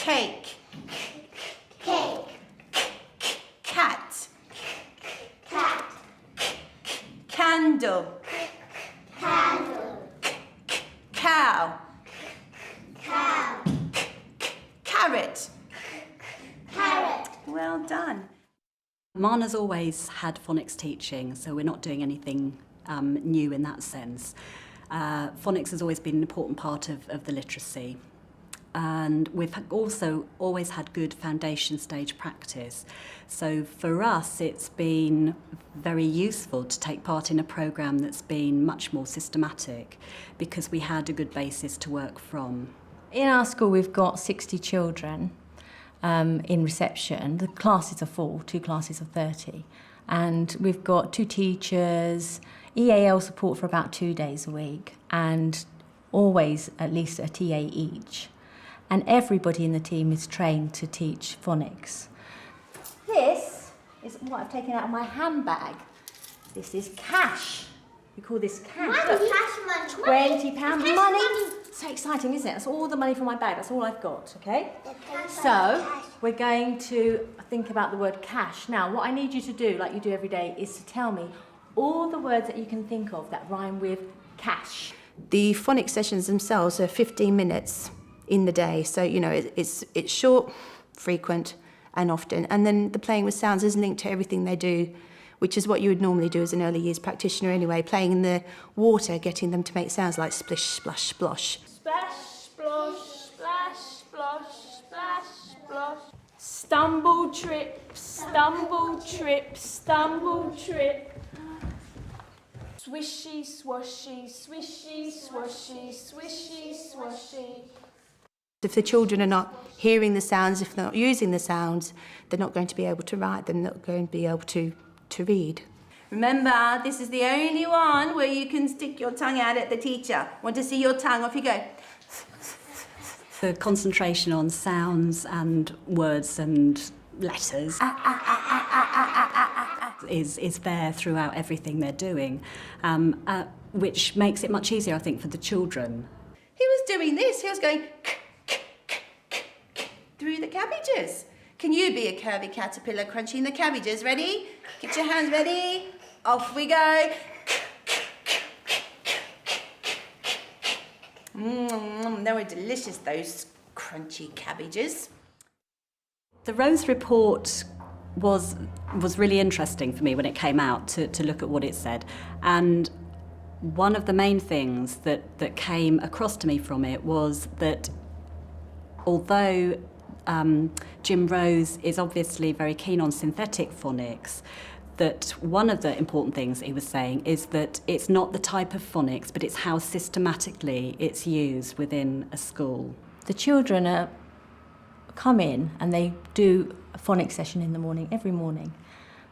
Cake. Cake. Cat. Cat. Candle. Candle. Cow. Cow. Carrot. Carrot. Well done. Marner's always had phonics teaching, so we're not doing anything new in that sense. Phonics has always been an important part of the literacy. And we've also always had good foundation stage practice. So for us, it's been very useful to take part in a programme that's been much more systematic because we had a good basis to work from. In our school, we've got 60 children in reception. The classes are full, 2 classes of 30. And we've got 2 teachers, EAL support for about 2 days a week, and always at least a TA each. And everybody in the team is trained to teach phonics. This is what I've taken out of my handbag. This is cash. We call this cash. Money. Cash money. £20 Cash money. So exciting, isn't it? That's all the money from my bag. That's all I've got, okay? So we're going to think about the word cash. Now, what I need you to do, like you do every day, is to tell me all the words that you can think of that rhyme with cash. The phonics sessions themselves are 15 minutes in the day, so you know it's short, frequent, and often. And then the playing with sounds is linked to everything they do, which is what you would normally do as an early years practitioner anyway. Playing in the water, getting them to make sounds like splish, splash, splosh. Splash, splosh, splash, splosh, splash, splosh. Stumble, trip, stumble, trip, stumble, trip. Swishy, swashy, swishy, swashy, swishy, swashy. If the children are not hearing the sounds, if they're not using the sounds, they're not going to be able to write, they're not going to be able to read. Remember, this is the only one where you can stick your tongue out at the teacher. Want to see your tongue? Off you go. The concentration on sounds and words and letters is there throughout everything they're doing, which makes it much easier, I think, for the children. He was doing this. He was going through the cabbages. Can you be a curvy caterpillar crunching the cabbages? Ready? Get your hands ready. Off we go. They were delicious, those crunchy cabbages. The Rose report was really interesting for me when it came out to look at what it said. And one of the main things that came across to me from it was that although Jim Rose is obviously very keen on synthetic phonics, that one of the important things he was saying is that it's not the type of phonics, but it's how systematically it's used within a school. The children come in and they do a phonics session in the morning, every morning.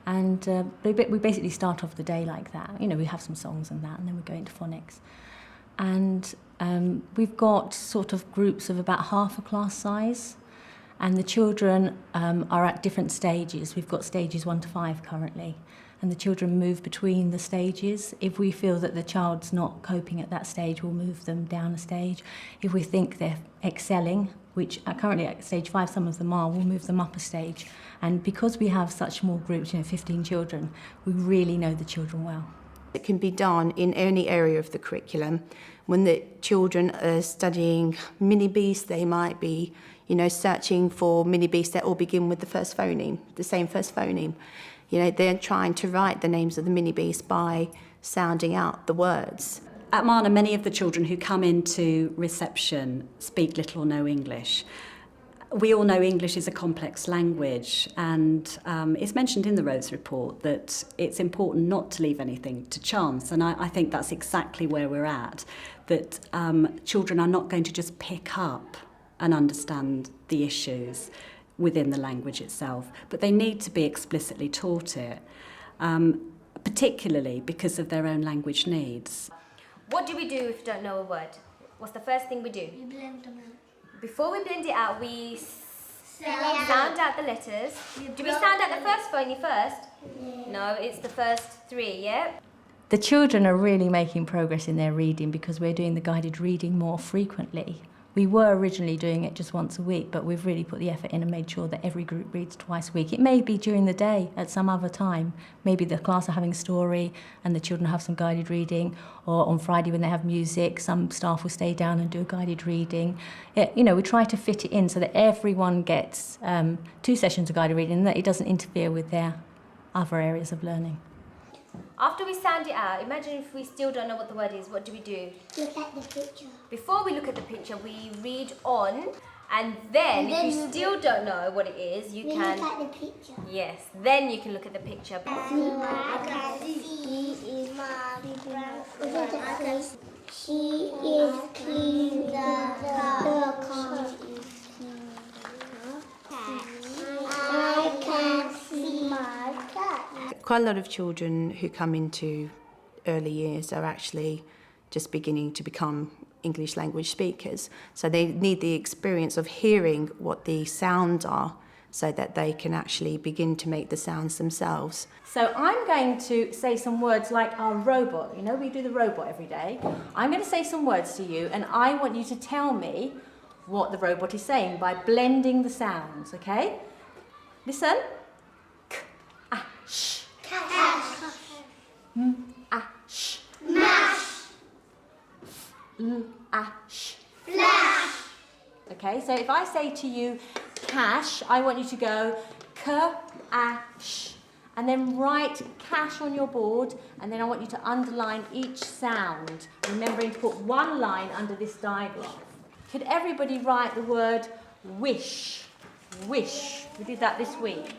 And we basically start off the day like that. You know, we have some songs and that, and then we go into phonics. And we've got sort of groups of about half a class size. And the children are at different stages. We've got stages 1 to 5 currently. And the children move between the stages. If we feel that the child's not coping at that stage, we'll move them down a stage. If we think they're excelling, which are currently at stage 5, some of them are, we'll move them up a stage. And because we have such small groups, 15 children, we really know the children well. It can be done in any area of the curriculum. When the children are studying mini-beasts, they might be searching for mini-beasts that all begin with the first phoneme, the same first phoneme. They're trying to write the names of the mini-beasts by sounding out the words. At Marner, many of the children who come into reception speak little or no English. We all know English is a complex language, and it's mentioned in the Rose report that it's important not to leave anything to chance, and I think that's exactly where we're at, that children are not going to just pick up and understand the issues within the language itself, but they need to be explicitly taught it, particularly because of their own language needs. What do we do if you don't know a word? What's the first thing we do? You blend them out. Before we blend it out, we Sound out the letters. Do we sound out the first phony first? Yeah. No, it's the first 3, yeah? The children are really making progress in their reading because we're doing the guided reading more frequently We were originally doing it just once a week, but we've really put the effort in and made sure that every group reads twice a week. It may be during the day at some other time. Maybe the class are having a story and the children have some guided reading, or on Friday when they have music, some staff will stay down and do a guided reading. We try to fit it in so that everyone gets 2 sessions of guided reading and that it doesn't interfere with their other areas of learning. After we sound it out, imagine if we still don't know what the word is, what do we do? Look at the picture. Before we look at the picture, we read on, and then if you still don't know what it is, you can... Look at the picture. Yes, then you can look at the picture. She is cleaning the car. I can see my cat. Quite a lot of children who come into early years are actually just beginning to become English language speakers. So they need the experience of hearing what the sounds are so that they can actually begin to make the sounds themselves. So I'm going to say some words like our robot. We do the robot every day. I'm going to say some words to you, and I want you to tell me what the robot is saying by blending the sounds, okay? Listen. K, ah, sh. Cash. Ah, sh. Mash. Ah, sh. Flash. Okay, so if I say to you cash, I want you to go k-a-sh, and then write cash on your board, and then I want you to underline each sound, remembering to put one line under this diagram. Could everybody write the word wish? Wish. We did that this week.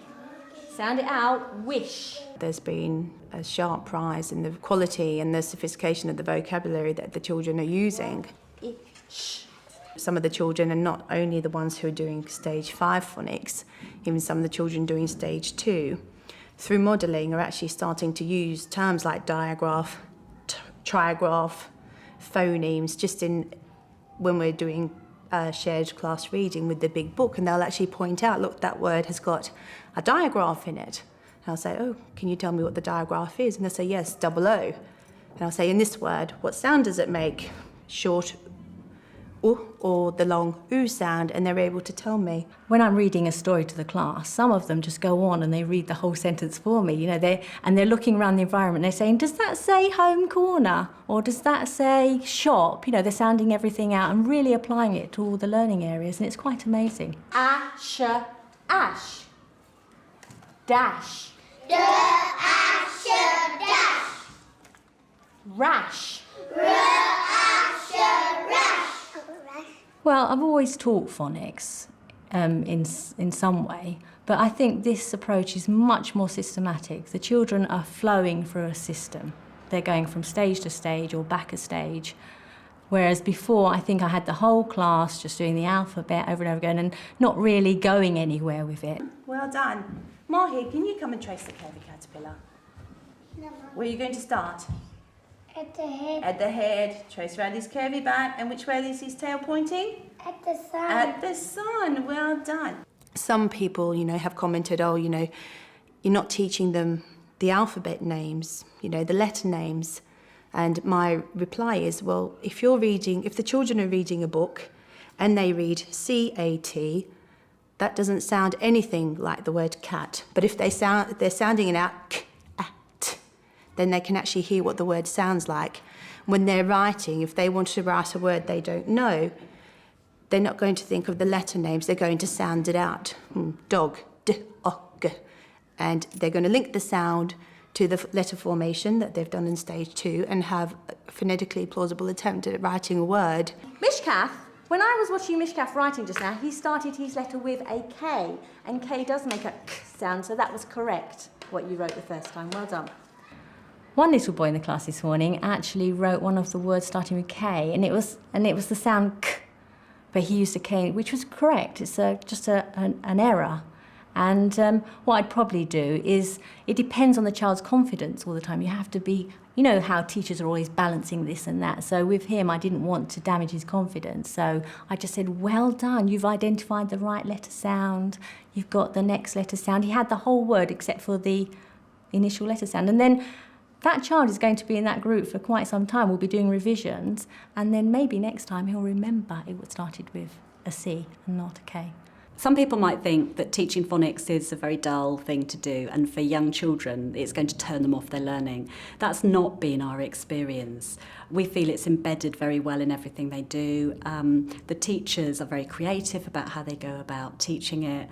Sound it out, wish. There's been a sharp rise in the quality and the sophistication of the vocabulary that the children are using. Ish. Some of the children are not only the ones who are doing stage 5 phonics, even some of the children doing stage 2, through modelling are actually starting to use terms like diagraph, trigraph, phonemes, just in when we're doing shared class reading with the big book, and they'll actually point out, look, that word has got a diagraph in it. And I'll say, oh, can you tell me what the diagraph is? And they'll say, yes, double O. And I'll say, in this word, what sound does it make? Short oo or the long oo sound, and they're able to tell me. When I'm reading a story to the class, some of them just go on and they read the whole sentence for me. They're looking around the environment. They're saying, does that say home corner? Or does that say shop? They're sounding everything out and really applying it to all the learning areas, and it's quite amazing. Ash, ash. Dash. Dash. Rash. Rash. Well, I've always taught phonics in some way, but I think this approach is much more systematic. The children are flowing through a system. They're going from stage to stage or back a stage, whereas before I think I had the whole class just doing the alphabet over and over again and not really going anywhere with it. Well done. Mahi, can you come and trace the curvy caterpillar? Where are you going to start? At the head. At the head, trace around his curvy back, and which way is his tail pointing? At the sun. At the sun. Well done. Some people, have commented, you're not teaching them the alphabet names, the letter names. And my reply is, well, if the children are reading a book and they read C-A-T, that doesn't sound anything like the word cat. But if they're sounding it out, k-at, then they can actually hear what the word sounds like. When they're writing, if they want to write a word they don't know, they're not going to think of the letter names, they're going to sound it out. Dog, d-o-g. And they're going to link the sound to the letter formation that they've done in stage 2 and have a phonetically plausible attempt at writing a word. Mishkath, when I was watching Mishkath writing just now, he started his letter with a K, and K does make a k sound, so that was correct, what you wrote the first time. Well done. One little boy in the class this morning actually wrote one of the words starting with K, and it was the sound k, but he used a K, which was correct. It's just an error. And what I'd probably do is, it depends on the child's confidence all the time. You have to be, how teachers are always balancing this and that. So with him, I didn't want to damage his confidence. So I just said, well done, you've identified the right letter sound. You've got the next letter sound. He had the whole word except for the initial letter sound. And then that child is going to be in that group for quite some time. We'll be doing revisions, and then maybe next time he'll remember it started with a C and not a K. Some people might think that teaching phonics is a very dull thing to do, and for young children it's going to turn them off their learning. That's not been our experience. We feel it's embedded very well in everything they do. The teachers are very creative about how they go about teaching it.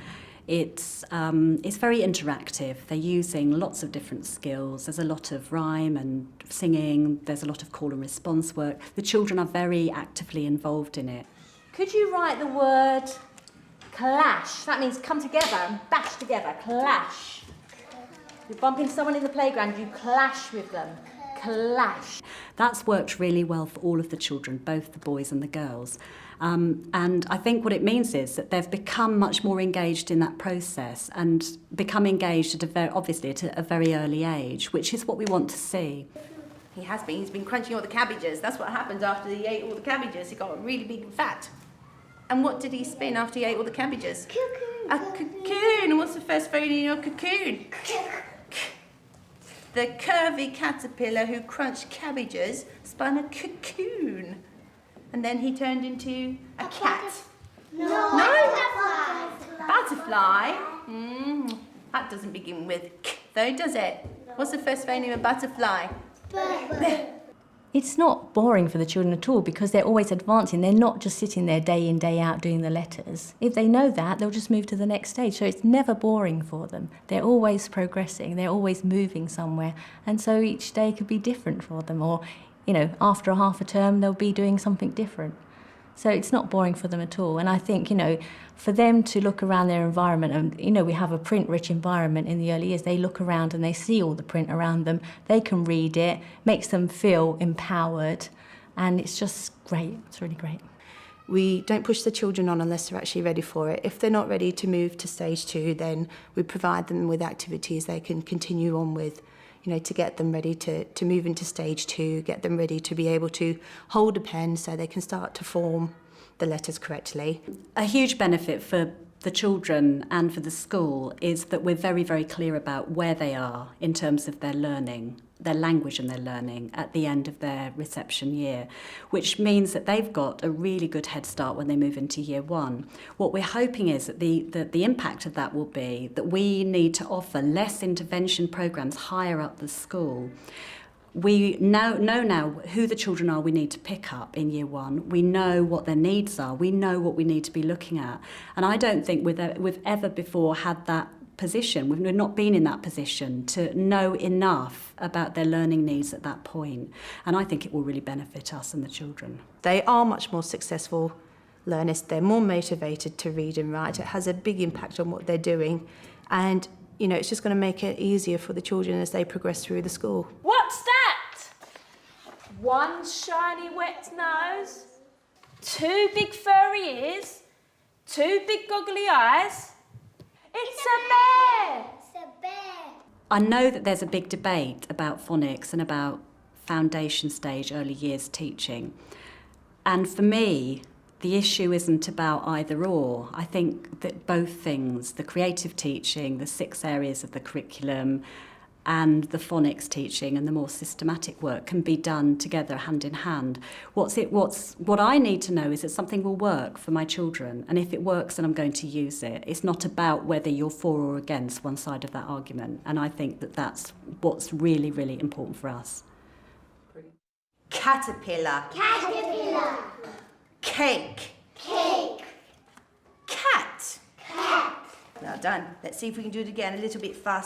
It's very interactive. They're using lots of different skills. There's a lot of rhyme and singing. There's a lot of call and response work. The children are very actively involved in it. Could you write the word clash? That means come together and bash together. Clash. You bump into someone in the playground, you clash with them. Clash. That's worked really well for all of the children, both the boys and the girls. And I think what it means is that they've become much more engaged in that process and become engaged obviously at a very early age, which is what we want to see. He has been. He's been crunching all the cabbages. That's what happens after he ate all the cabbages. He got really big and fat. And what did he spin after he ate all the cabbages? Cocoon. A cocoon. And what's the first phoneme in your cocoon? The curvy caterpillar who crunched cabbages spun a cocoon. And then he turned into a cat. No. Butterfly? That doesn't begin with k, though, does it? What's the first phoneme of butterfly? It's not boring for the children at all because they're always advancing. They're not just sitting there day in, day out doing the letters. If they know that, they'll just move to the next stage. So it's never boring for them. They're always progressing. They're always moving somewhere. And so each day could be different for them. Or, after a half a term, they'll be doing something different. So it's not boring for them at all. And I think, for them to look around their environment, and, we have a print-rich environment in the early years, they look around and they see all the print around them, they can read it, makes them feel empowered, and it's just great. It's really great. We don't push the children on unless they're actually ready for it. If they're not ready to move to stage 2, then we provide them with activities they can continue on with, to get them ready to move into stage 2, get them ready to be able to hold a pen so they can start to form the letters correctly. A huge benefit for the children and for the school is that we're very, very clear about where they are in terms of their learning, their language and their learning at the end of their reception year, which means that they've got a really good head start when they move into year 1. What we're hoping is that the impact of that will be that we need to offer less intervention programmes higher up the school. We know now who the children are we need to pick up in year 1. We know what their needs are. We know what we need to be looking at. And I don't think we've ever before had that position. We've not been in that position to know enough about their learning needs at that point. And I think it will really benefit us and the children. They are much more successful learners. They're more motivated to read and write. It has a big impact on what they're doing. And, it's just going to make it easier for the children as they progress through the school. What's that? 1 shiny wet nose, 2 big furry ears, 2 big goggly eyes. It's a bear! It's a bear. I know that there's a big debate about phonics and about foundation stage early years teaching. And for me, the issue isn't about either or. I think that both things, the creative teaching, the 6 areas of the curriculum, and the phonics teaching and the more systematic work can be done together hand in hand. What I need to know is that something will work for my children, and if it works, then I'm going to use it. It's not about whether you're for or against one side of that argument, and I think that that's what's really, really important for us. Caterpillar. Caterpillar. Cake. Cake. Cat. Cat. Well done. Let's see if we can do it again a little bit faster.